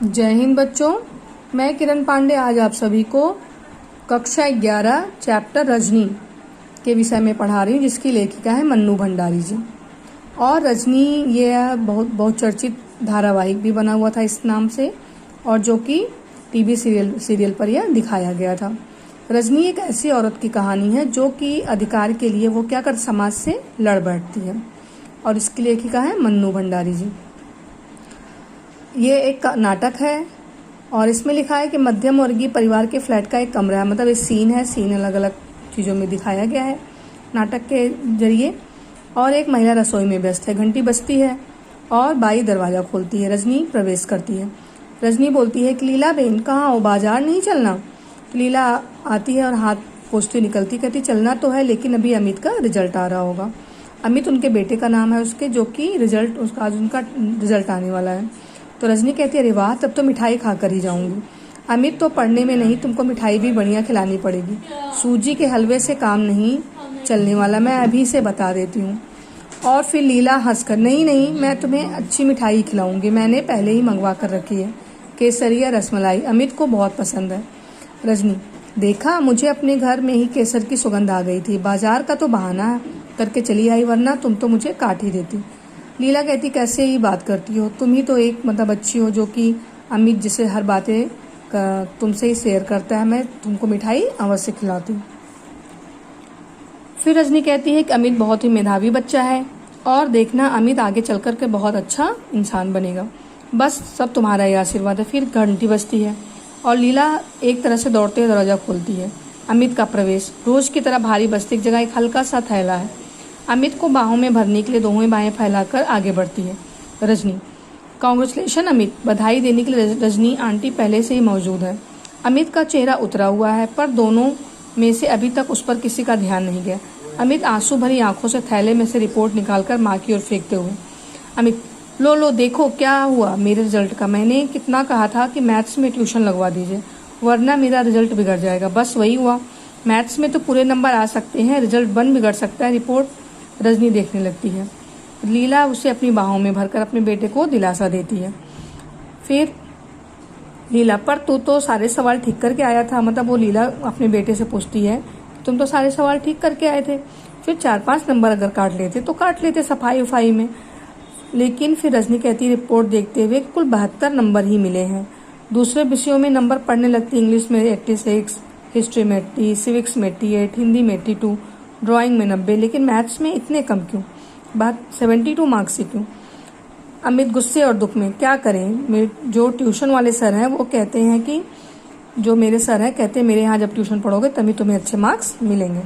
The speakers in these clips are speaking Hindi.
जय हिंद बच्चों। मैं किरण पांडे आज आप सभी को कक्षा 11 चैप्टर रजनी के विषय में पढ़ा रही हूँ, जिसकी लेखिका है मन्नू भंडारी जी। और रजनी ये बहुत चर्चित धारावाहिक भी बना हुआ था इस नाम से, और जो कि टीवी सीरियल पर यह दिखाया गया था। रजनी एक ऐसी औरत की कहानी है जो कि अधिकार के लिए वो क्या कर समाज से लड़ बैठती है, और इसकी लेखिका है मन्नू भंडारी जी। ये एक नाटक है और इसमें लिखा है कि मध्यम वर्गीय परिवार के फ्लैट का एक कमरा है। मतलब ये सीन अलग अलग चीज़ों में दिखाया गया है नाटक के जरिए। और एक महिला रसोई में व्यस्त है। घंटी बजती है और बाई दरवाज़ा खोलती है। रजनी प्रवेश करती है। रजनी बोलती है कि लीला बहन कहाँ हो, बाजार नहीं चलना। लीला आती है और हाथ पोंछती निकलती, कहती चलना तो है, लेकिन अभी अमित का रिजल्ट आ रहा होगा। अमित उनके बेटे का नाम है उसके, जो कि आज उनका रिजल्ट आने वाला है। तो रजनी कहती है अरे वाह, तब तो मिठाई खाकर ही जाऊंगी। अमित तो पढ़ने में नहीं, तुमको मिठाई भी बढ़िया खिलानी पड़ेगी। सूजी के हलवे से काम नहीं चलने वाला, मैं अभी से बता देती हूँ। और फिर लीला हंसकर नहीं, मैं तुम्हें अच्छी मिठाई खिलाऊंगी, मैंने पहले ही मंगवा कर रखी है, केसर या रसमलाई, अमित को बहुत पसंद है। रजनी देखा, मुझे अपने घर में ही केसर की सुगंध आ गई थी, बाजार का तो बहाना करके चली आई, वरना तुम तो मुझे काट ही देती। लीला कहती कैसे ही बात करती हो, तुम ही तो एक बच्ची हो जो कि अमित जिसे हर बातें तुमसे ही शेयर करता है, मैं तुमको मिठाई अवश्य खिलाती हूँ। फिर रजनी कहती है कि अमित बहुत ही मेधावी बच्चा है और देखना अमित आगे चल कर के बहुत अच्छा इंसान बनेगा, बस सब तुम्हारा ही आशीर्वाद है। फिर घंटी बजती है और लीला एक तरह से दौड़ते हुए दरवाजा खोलती है। अमित का प्रवेश। रोज की तरह भारी बस्ती की जगह एक हल्का सा थैला है। अमित को बाहों में भरने के लिए दोनों बाहें फैलाकर आगे बढ़ती है। रजनी कांग्रेचुलेशन अमित, बधाई देने के लिए रजनी आंटी पहले से ही मौजूद है। अमित का चेहरा उतरा हुआ है, पर दोनों में से अभी तक उस पर किसी का ध्यान नहीं गया। अमित आंसू भरी आंखों से थैले में से रिपोर्ट निकालकर माँ की ओर फेंकते हुए, अमित लो देखो क्या हुआ मेरे रिजल्ट का, मैंने कितना कहा था कि मैथ्स में ट्यूशन लगवा दीजिए, वरना मेरा रिजल्ट बिगड़ जाएगा। बस वही हुआ, मैथ्स में तो पूरे नंबर आ सकते हैं, रिजल्ट बिगड़ सकता है। रिपोर्ट रजनी देखने लगती है। लीला उसे अपनी बाहों में भरकर अपने बेटे को दिलासा देती है। फिर लीला पर तू तो सारे सवाल ठीक करके आया था। मतलब वो लीला अपने बेटे से पूछती है तुम तो सारे सवाल ठीक करके आए थे, फिर 4-5 नंबर अगर काट लेते तो काट लेते सफाई उफाई में। लेकिन फिर रजनी कहती रिपोर्ट देखते हुए कुल 72 नंबर ही मिले हैं। दूसरे विषयों में नंबर पढ़ने लगती, इंग्लिश में 86, हिस्ट्री में 80, सिविक्स में 88, हिंदी में 82, ड्राइंग में 90, लेकिन मैथ्स में इतने कम क्यों? बात 72 मार्क्स से क्यों? अमित गुस्से और दुख में, क्या करें, जो ट्यूशन वाले सर हैं वो कहते हैं कि जो मेरे सर हैं कहते हैं मेरे यहाँ जब ट्यूशन पढ़ोगे तभी तुम्हें अच्छे मार्क्स मिलेंगे।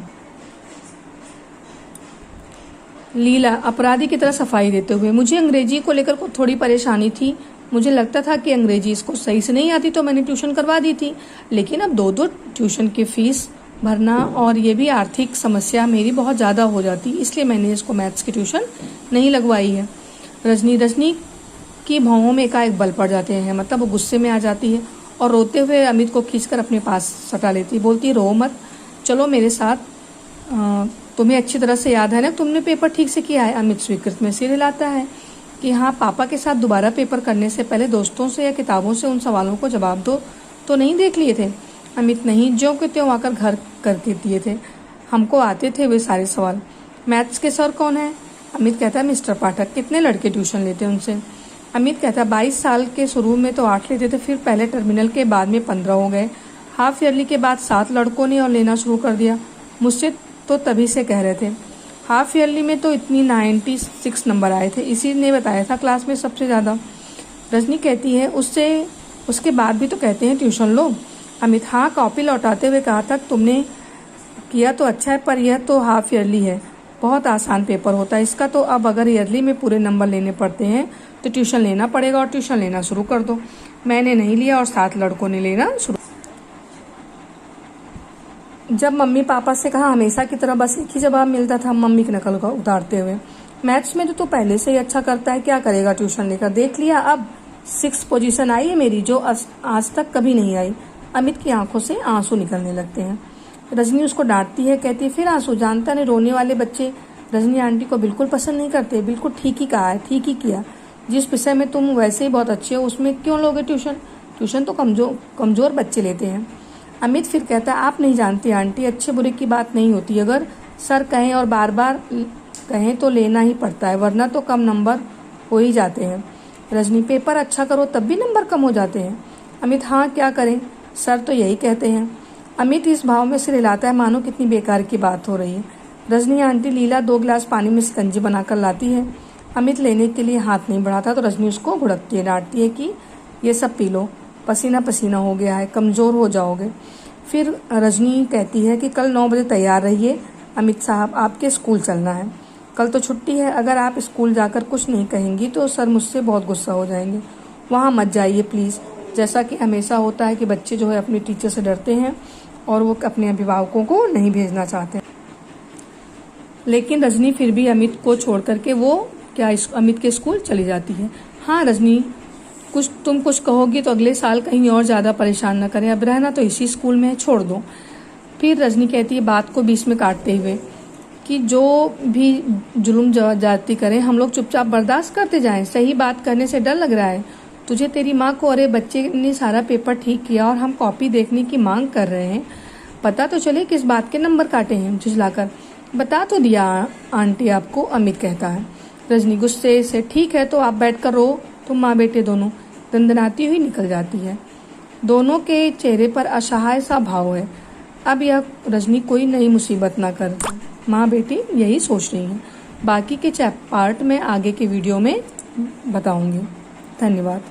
लीला अपराधी की तरह सफाई देते हुए, मुझे अंग्रेजी को लेकर को थोड़ी परेशानी थी, मुझे लगता था कि अंग्रेजी इसको सही से नहीं आती तो मैंने ट्यूशन करवा दी थी, लेकिन अब 2 ट्यूशन की फीस भरना और ये भी आर्थिक समस्या मेरी बहुत ज़्यादा हो जाती, इसलिए मैंने इसको मैथ्स की ट्यूशन नहीं लगवाई है। रजनी की भौहों में एकाएक बल पड़ जाते हैं। मतलब वो गुस्से में आ जाती है और रोते हुए अमित को खींचकर अपने पास सटा लेती, बोलती रो मत, चलो मेरे साथ, तुम्हें अच्छी तरह से याद है ना तुमने पेपर ठीक से किया है। अमित स्वीकृत में सिर हिलाता है कि हाँ, पापा के साथ दोबारा पेपर करने से पहले दोस्तों से या किताबों से उन सवालों को जवाब दो तो नहीं देख लिए थे। अमित नहीं, जो कि त्यों आकर घर करके दिए थे, हमको आते थे वे सारे सवाल। मैथ्स के सर कौन है? अमित कहता है मिस्टर पाठक। कितने लड़के ट्यूशन लेते हैं उनसे? अमित कहता है 22 साल के शुरू में तो 8 लेते थे, फिर पहले टर्मिनल के बाद में 15 हो गए, हाफ ईयरली के बाद 7 लड़कों ने और लेना शुरू कर दिया। मुझसे तो तभी से कह रहे थे, हाफ ईयरली में तो इतनी 96 नंबर आए थे, इसी ने बताया था क्लास में सबसे ज़्यादा। रजनी कहती है उसके बाद भी तो कहते हैं ट्यूशन लो। अमित हाँ, कॉपी लौटाते हुए कहा था तुमने किया तो अच्छा है, पर यह तो हाफ ईयरली है, बहुत आसान पेपर होता है इसका, तो अब अगर ईयरली में पूरे नंबर लेने पड़ते हैं तो ट्यूशन लेना पड़ेगा, और ट्यूशन लेना शुरू कर दो। मैंने नहीं लिया और 7 लड़कों ने लेना शुरू। जब मम्मी पापा से कहा हमेशा की तरह बस एक ही जवाब मिलता था, मम्मी की नकल का उतारते हुए, मैथ्स में तो पहले से ही अच्छा करता है, क्या करेगा ट्यूशन लेकर, देख लिया अब 6 पोजीशन आई है मेरी, जो आज तक कभी नहीं आई। अमित की आंखों से आंसू निकलने लगते हैं। रजनी उसको डांटती है, कहती फिर आंसू, जानता नहीं रोने वाले बच्चे रजनी आंटी को बिल्कुल पसंद नहीं करते। बिल्कुल ठीक ही कहा है, ठीक ही किया, जिस विषय में तुम वैसे ही बहुत अच्छे हो उसमें क्यों लोगे ट्यूशन? ट्यूशन तो कमजोर बच्चे लेते हैं। अमित फिर कहता है, आप नहीं जानती आंटी, अच्छे बुरे की बात नहीं होती। अगर सर कहें और बार बार कहें तो लेना ही पड़ता है, वरना तो कम नंबर हो ही जाते हैं। रजनी, पेपर अच्छा करो तब भी नंबर कम हो जाते हैं। अमित, हाँ क्या करें, सर तो यही कहते हैं। अमित इस भाव में सिर हिलाता है मानो कितनी बेकार की बात हो रही है। रजनी, आंटी लीला 2 गिलास पानी में शिकंजी बनाकर लाती है। अमित लेने के लिए हाथ नहीं बढ़ाता तो रजनी उसको घुड़कती है, डांटती है कि ये सब पी लो, पसीना पसीना हो गया है, कमज़ोर हो जाओगे। फिर रजनी कहती है कि कल 9 बजे तैयार रहिए, अमित साहब आपके स्कूल चलना है। कल तो छुट्टी है, अगर आप स्कूल जाकर कुछ नहीं कहेंगी तो सर मुझसे बहुत गुस्सा हो जाएंगे। वहाँ मत जाइए प्लीज़। जैसा कि हमेशा होता है कि बच्चे जो है अपने टीचर से डरते हैं और वो अपने अभिभावकों को नहीं भेजना चाहते। लेकिन रजनी फिर भी अमित को छोड़ करके अमित के स्कूल चली जाती है। हाँ रजनी, तुम कुछ कहोगी तो अगले साल कहीं और ज़्यादा परेशान न करें, अब रहना तो इसी स्कूल में है, छोड़ दो। फिर रजनी कहती है बात को बीच में काटते हुए कि जो भी जुल्म जाती करें हम लोग चुपचाप बर्दाश्त करते जाएं, सही बात करने से डर लग रहा है तुझे तेरी माँ को? अरे बच्चे ने सारा पेपर ठीक किया और हम कॉपी देखने की मांग कर रहे हैं, पता तो चले किस बात के नंबर काटे हैं। झुझलाकर, बता तो दिया आंटी आपको, अमित कहता है। रजनी गुस्से से, ठीक है तो आप बैठ कर रो, तुम माँ बेटे दोनों। दंदनाती हुई निकल जाती है। दोनों के चेहरे पर असहाय सा भाव है। अब यह रजनी कोई नई मुसीबत ना कर माँ बेटी यही सोच रही हैं। बाकी के पार्ट में आगे के वीडियो में बताऊंगी। धन्यवाद।